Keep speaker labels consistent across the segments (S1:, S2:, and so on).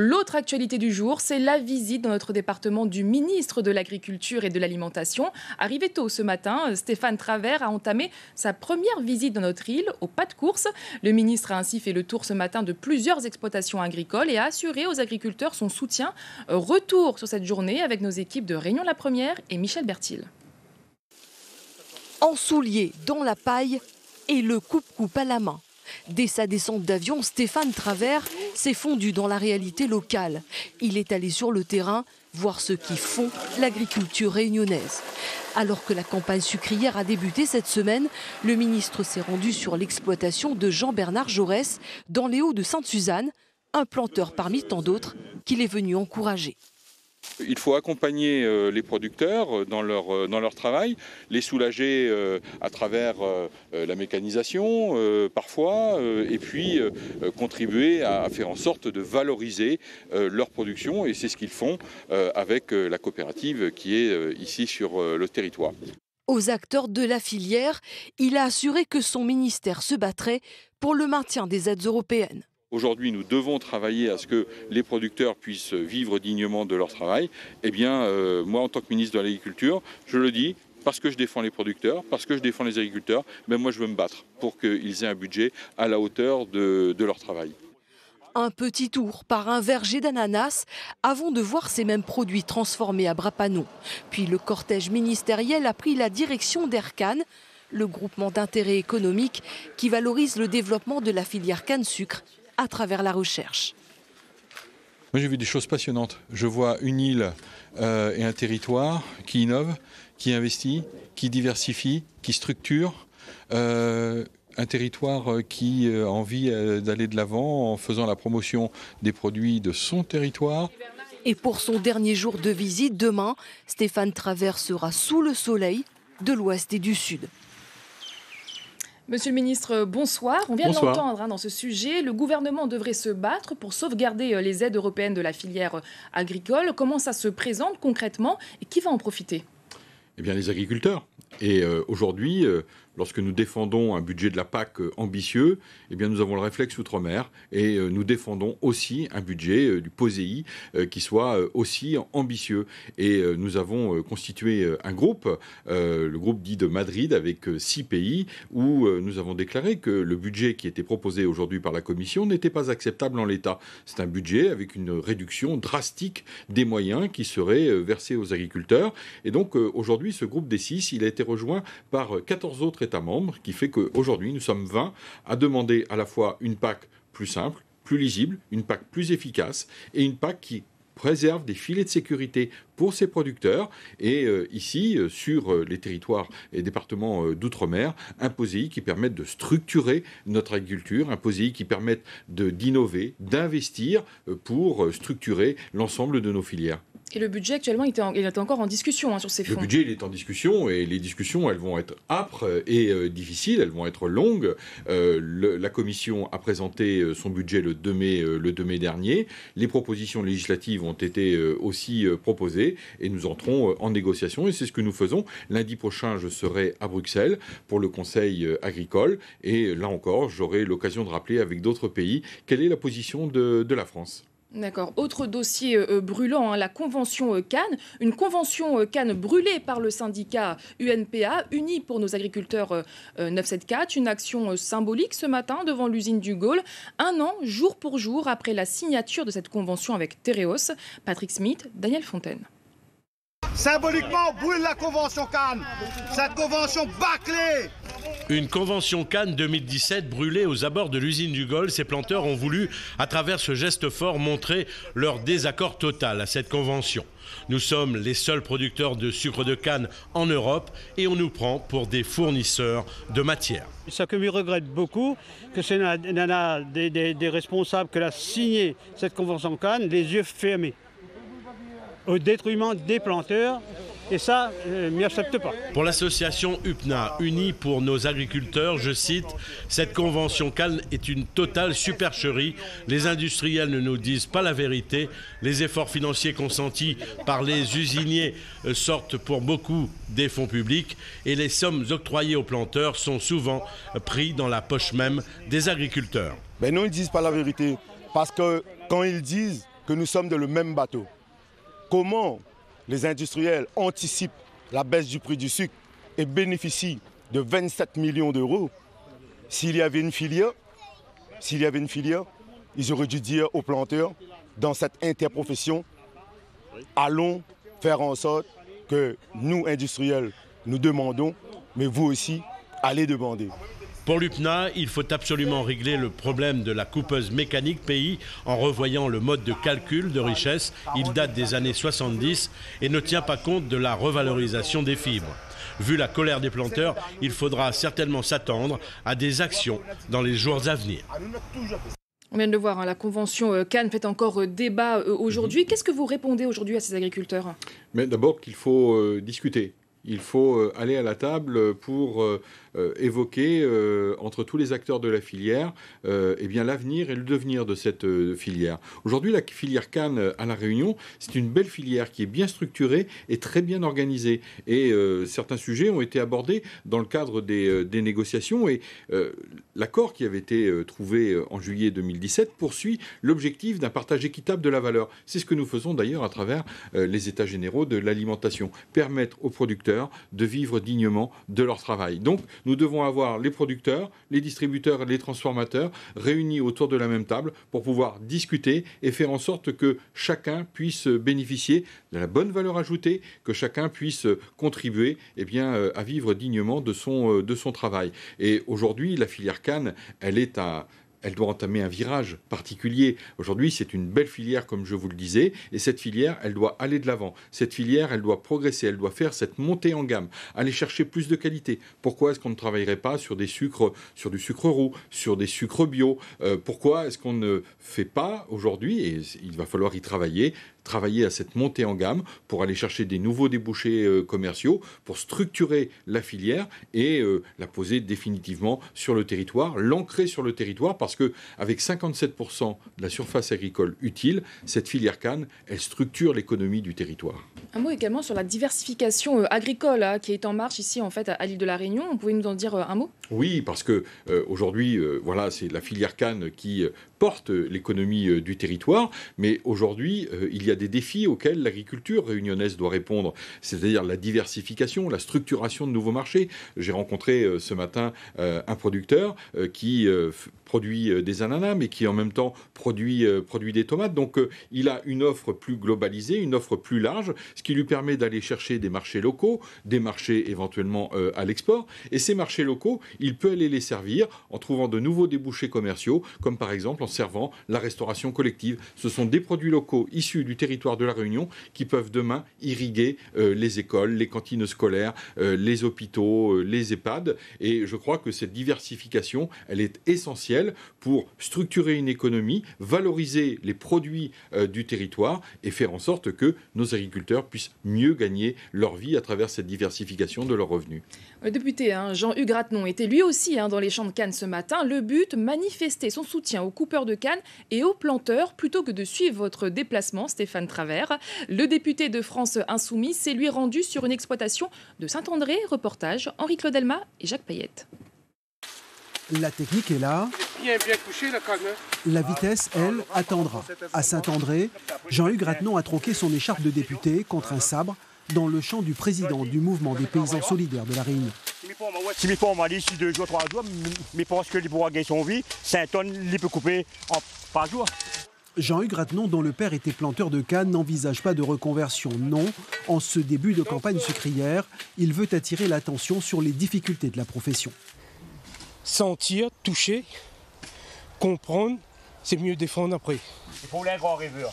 S1: L'autre actualité du jour, c'est la visite dans notre département du ministre de l'Agriculture et de l'Alimentation. Arrivé tôt ce matin, Stéphane Travert a entamé sa première visite dans notre île, au pas de course. Le ministre a ainsi fait le tour ce matin de plusieurs exploitations agricoles et a assuré aux agriculteurs son soutien. Retour sur cette journée avec nos équipes de Réunion La Première et Michel Bertil.
S2: En souliers, dans la paille et le coupe-coupe à la main. Dès sa descente d'avion, Stéphane Travert s'est fondu dans la réalité locale. Il est allé sur le terrain voir ceux qui font l'agriculture réunionnaise. Alors que la campagne sucrière a débuté cette semaine, le ministre s'est rendu sur l'exploitation de Jean-Bernard Jaurès dans les Hauts de Sainte-Suzanne, un planteur parmi tant d'autres qu'il est venu encourager.
S3: Il faut accompagner les producteurs dans leur travail, les soulager à travers la mécanisation parfois, et puis contribuer à faire en sorte de valoriser leur production. Et c'est ce qu'ils font avec la coopérative qui est ici sur le territoire.
S2: Aux acteurs de la filière, il a assuré que son ministère se battrait pour le maintien des aides européennes.
S3: Aujourd'hui, nous devons travailler à ce que les producteurs puissent vivre dignement de leur travail. Eh bien, moi, en tant que ministre de l'Agriculture, je le dis, parce que je défends les producteurs, parce que je défends les agriculteurs, ben moi, je veux me battre pour qu'ils aient un budget à la hauteur de leur travail.
S2: Un petit tour par un verger d'ananas avant de voir ces mêmes produits transformés à Brapano. Puis le cortège ministériel a pris la direction d'Aircan, le groupement d'intérêt économique qui valorise le développement de la filière canne-sucre à travers la recherche.
S4: Moi, j'ai vu des choses passionnantes. Je vois une île et un territoire qui innove, qui investit, qui diversifie, qui structure. Un territoire qui a envie d'aller de l'avant en faisant la promotion des produits de son territoire.
S2: Et pour son dernier jour de visite, demain, Stéphane Travert sera sous le soleil de l'ouest et du sud.
S1: Monsieur le ministre, bonsoir. On vient de l'entendre dans ce sujet. Le gouvernement devrait se battre pour sauvegarder les aides européennes de la filière agricole. Comment ça se présente concrètement et qui va en profiter ?
S4: Eh bien, les agriculteurs. Et aujourd'hui, lorsque nous défendons un budget de la PAC ambitieux, eh bien, nous avons le réflexe outre-mer et nous défendons aussi un budget du POSEI qui soit aussi ambitieux. Et nous avons constitué un groupe, le groupe dit de Madrid, avec 6 pays, où nous avons déclaré que le budget qui était proposé aujourd'hui par la Commission n'était pas acceptable en l'état. C'est un budget avec une réduction drastique des moyens qui seraient versés aux agriculteurs. Et donc aujourd'hui, ce groupe des 6, il a été rejoint par 14 autres États membres, qui fait qu'aujourd'hui, nous sommes 20 à demander à la fois une PAC plus simple, plus lisible, une PAC plus efficace et une PAC qui préserve des filets de sécurité pour ces producteurs. Et ici, sur les territoires et départements d'outre-mer, un POSEI qui permette de structurer notre agriculture, un POSEI qui permette d'innover, d'investir pour structurer l'ensemble de nos filières.
S1: Et le budget, actuellement, il est encore en discussion sur ces fonds.
S4: Le budget, il est en discussion et les discussions, elles vont être âpres et difficiles, elles vont être longues. La Commission a présenté son budget le 2 mai dernier. Les propositions législatives ont été aussi proposées et nous entrons en négociation. Et c'est ce que nous faisons. Lundi prochain, je serai à Bruxelles pour le Conseil agricole. Et là encore, j'aurai l'occasion de rappeler avec d'autres pays quelle est la position de la France.
S1: D'accord. Autre dossier brûlant, la convention Cannes. Une convention Cannes brûlée par le syndicat UNPA, Unis pour nos agriculteurs 974. Une action symbolique ce matin devant l'usine du Gaulle. 1 an, jour pour jour, après la signature de cette convention avec Tereos. Patrick Smith, Daniel Fontaine.
S5: Symboliquement, brûle la convention Cannes. Cette convention bâclée.
S6: Une convention Cannes 2017 brûlée aux abords de l'usine du Gaulle. Ces planteurs ont voulu, à travers ce geste fort, montrer leur désaccord total à cette convention. Nous sommes les seuls producteurs de sucre de canne en Europe et on nous prend pour des fournisseurs de matière.
S7: Ce que je regrette beaucoup, que c'est des responsables qui ont signé cette convention Cannes les yeux fermés au détriment des planteurs. Et ça, je m'y accepte pas.
S6: Pour l'association UPNA, Unis pour nos agriculteurs, je cite, cette convention Cannes est une totale supercherie. Les industriels ne nous disent pas la vérité. Les efforts financiers consentis par les usiniers sortent pour beaucoup des fonds publics et les sommes octroyées aux planteurs sont souvent pris dans la poche même des agriculteurs.
S8: Non, ils ne disent pas la vérité parce que quand ils disent que nous sommes dans le même bateau. Comment les industriels anticipent la baisse du prix du sucre et bénéficient de 27 millions d'euros? S'il y avait une filière, ils auraient dû dire aux planteurs, dans cette interprofession, allons faire en sorte que nous, industriels, nous demandons, mais vous aussi, allez demander.
S6: Pour l'UPNA, il faut absolument régler le problème de la coupeuse mécanique pays en revoyant le mode de calcul de richesse. Il date des années 70 et ne tient pas compte de la revalorisation des fibres. Vu la colère des planteurs, il faudra certainement s'attendre à des actions dans les jours à venir.
S1: On vient de le voir, hein, la convention Cannes fait encore débat aujourd'hui. Qu'est-ce que vous répondez aujourd'hui à ces agriculteurs?
S4: Mais d'abord qu'il faut discuter. Il faut aller à la table pour évoquer entre tous les acteurs de la filière l'avenir et le devenir de cette filière. Aujourd'hui, la filière canne à La Réunion, c'est une belle filière qui est bien structurée et très bien organisée. Et certains sujets ont été abordés dans le cadre des négociations. Et l'accord qui avait été trouvé en juillet 2017 poursuit l'objectif d'un partage équitable de la valeur. C'est ce que nous faisons d'ailleurs à travers les États généraux de l'alimentation. Permettre aux producteurs de vivre dignement de leur travail. Donc, nous devons avoir les producteurs, les distributeurs et les transformateurs réunis autour de la même table pour pouvoir discuter et faire en sorte que chacun puisse bénéficier de la bonne valeur ajoutée, que chacun puisse contribuer à vivre dignement de son travail. Et aujourd'hui, la filière canne, elle doit entamer un virage particulier. Aujourd'hui, c'est une belle filière, comme je vous le disais, et cette filière, elle doit aller de l'avant. Cette filière, elle doit progresser, elle doit faire cette montée en gamme, aller chercher plus de qualité. Pourquoi est-ce qu'on ne travaillerait pas sur du sucre roux, sur des sucres bio? Pourquoi est-ce qu'on ne fait pas aujourd'hui, et il va falloir y travailler à cette montée en gamme pour aller chercher des nouveaux débouchés commerciaux, pour structurer la filière et la poser définitivement sur le territoire, l'ancrer sur le territoire, parce qu'avec 57% de la surface agricole utile, cette filière canne, elle structure l'économie du territoire.
S1: Un mot également sur la diversification agricole qui est en marche ici en fait à l'île de la Réunion. Vous pouvez nous en dire un mot?
S4: Oui, parce que aujourd'hui, c'est la filière canne qui porte l'économie du territoire, mais aujourd'hui, il y a des défis auxquels l'agriculture réunionnaise doit répondre, c'est-à-dire la diversification, la structuration de nouveaux marchés. J'ai rencontré ce matin un producteur qui produit des ananas, mais qui en même temps produit des tomates. Donc il a une offre plus globalisée, une offre plus large, ce qui lui permet d'aller chercher des marchés locaux, des marchés éventuellement à l'export. Et ces marchés locaux, il peut aller les servir en trouvant de nouveaux débouchés commerciaux, comme par exemple en servant la restauration collective. Ce sont des produits locaux issus du territoire de la Réunion qui peuvent demain irriguer les écoles, les cantines scolaires, les hôpitaux, les EHPAD. Et je crois que cette diversification, elle est essentielle pour structurer une économie, valoriser les produits du territoire et faire en sorte que nos agriculteurs puissent mieux gagner leur vie à travers cette diversification de leurs revenus.
S1: Le député Jean-Hugues Ratenon était lui aussi dans les champs de canne ce matin. Le but, manifester son soutien aux coupeurs de canne et aux planteurs plutôt que de suivre votre déplacement, Stéphane Travers. Le député de France Insoumise s'est lui rendu sur une exploitation de Saint-André. Reportage Henri-Claude Elma et Jacques Payette.
S9: La technique est là.
S10: Bien couché, la canne.
S9: La vitesse, elle, attendra. À Saint-André, Jean-Hugues Ratenon a troqué son écharpe de député contre un sabre dans le champ du président du mouvement des paysans solidaires de la Réunion.
S11: Si mes parents m'ont dit, si 2 jours, 3 jours, mais pense que les pourra gagner son vie, 5 tonnes, il peut couper par jour.
S9: Jean-Hugues Ratenon, dont le père était planteur de canne, n'envisage pas de reconversion. Non, en ce début de campagne sucrière, il veut attirer l'attention sur les difficultés de la profession.
S10: Sentir, toucher, comprendre, c'est mieux défendre après.
S11: Il faut un grand rêveur.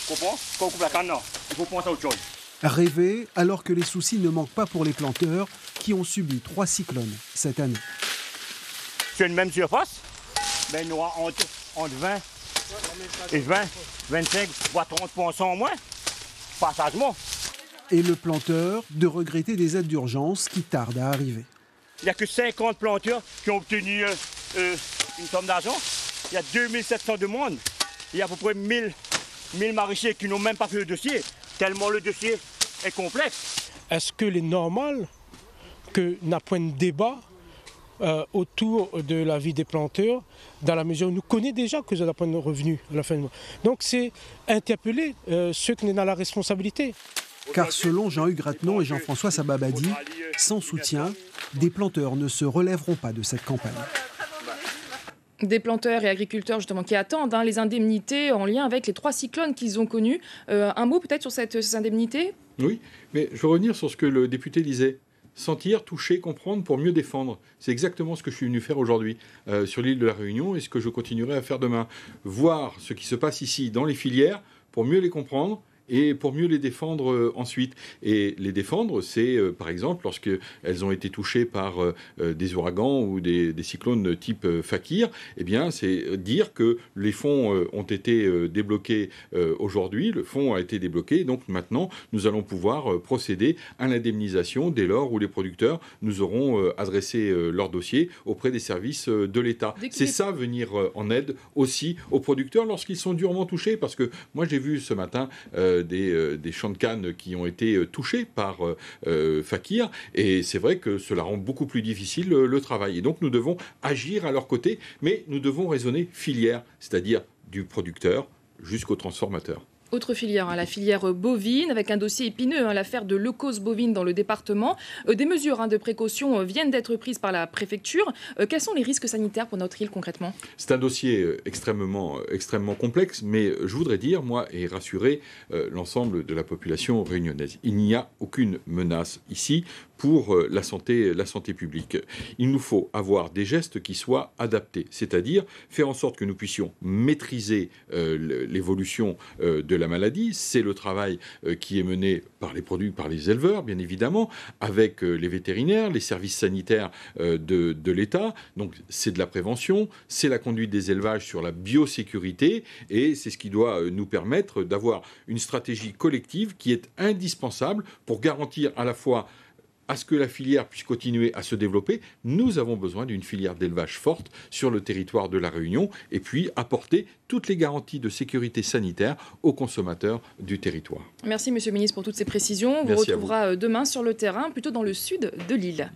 S11: Comprends? Quand on coupe la canne, non. Il faut penser à autre chose.
S9: Rêver alors que les soucis ne manquent pas pour les planteurs qui ont subi 3 cyclones cette année.
S11: Sur une même surface, il y aura entre 20 et 25, voire 30% en moins. Passagement.
S9: Et le planteur de regretter des aides d'urgence qui tardent à arriver.
S11: Il n'y a que 50 planteurs qui ont obtenu une somme d'argent. Il y a 2700 demandes. Il y a à peu près 1000 maraîchers qui n'ont même pas fait le dossier, tellement le dossier est complexe.
S10: Est-ce qu'il est normal que n'a point de débat autour de la vie des planteurs, dans la mesure où nous connaissons déjà que ça n'a pas de revenus à la fin du mois. Donc c'est interpeller ceux qui sont dans la responsabilité.
S9: Car selon Jean-Hugues Rattenon et Jean-François Sababadi, sans soutien, des planteurs ne se relèveront pas de cette campagne.
S1: Des planteurs et agriculteurs justement qui attendent les indemnités en lien avec les 3 cyclones qu'ils ont connus. Un mot peut-être sur ces indemnités ?
S4: Oui, mais je veux revenir sur ce que le député disait. Sentir, toucher, comprendre pour mieux défendre. C'est exactement ce que je suis venu faire aujourd'hui sur l'île de la Réunion et ce que je continuerai à faire demain. Voir ce qui se passe ici dans les filières pour mieux les comprendre et pour mieux les défendre ensuite. Et les défendre, c'est par exemple lorsqu'elles ont été touchées par des ouragans ou des cyclones type Fakir, eh bien c'est dire que les fonds ont été débloqués aujourd'hui, le fonds a été débloqué, donc maintenant nous allons pouvoir procéder à l'indemnisation dès lors où les producteurs nous auront adressé leur dossier auprès des services de l'État. C'est ça, venir en aide aussi aux producteurs lorsqu'ils sont durement touchés, parce que moi j'ai vu ce matin des champs de canne qui ont été touchés par Fakir, et c'est vrai que cela rend beaucoup plus difficile le travail. Et donc nous devons agir à leur côté, mais nous devons raisonner filière, c'est-à-dire du producteur jusqu'au transformateur.
S1: Autre filière, la filière bovine, avec un dossier épineux, l'affaire de leucose bovine dans le département. Des mesures de précaution viennent d'être prises par la préfecture. Quels sont les risques sanitaires pour notre île concrètement ?
S4: C'est un dossier extrêmement complexe, mais je voudrais dire, moi, et rassurer l'ensemble de la population réunionnaise. Il n'y a aucune menace ici pour la santé publique. Il nous faut avoir des gestes qui soient adaptés, c'est-à-dire faire en sorte que nous puissions maîtriser l'évolution de la maladie. C'est le travail qui est mené par les éleveurs, bien évidemment, avec les vétérinaires, les services sanitaires de l'État. Donc c'est de la prévention, c'est la conduite des élevages sur la biosécurité, et c'est ce qui doit nous permettre d'avoir une stratégie collective qui est indispensable pour garantir à la fois à ce que la filière puisse continuer à se développer. Nous avons besoin d'une filière d'élevage forte sur le territoire de la Réunion, et puis apporter toutes les garanties de sécurité sanitaire aux consommateurs du territoire.
S1: Merci Monsieur le Ministre pour toutes ces précisions. On vous retrouvera demain sur le terrain, plutôt dans le sud de l'île.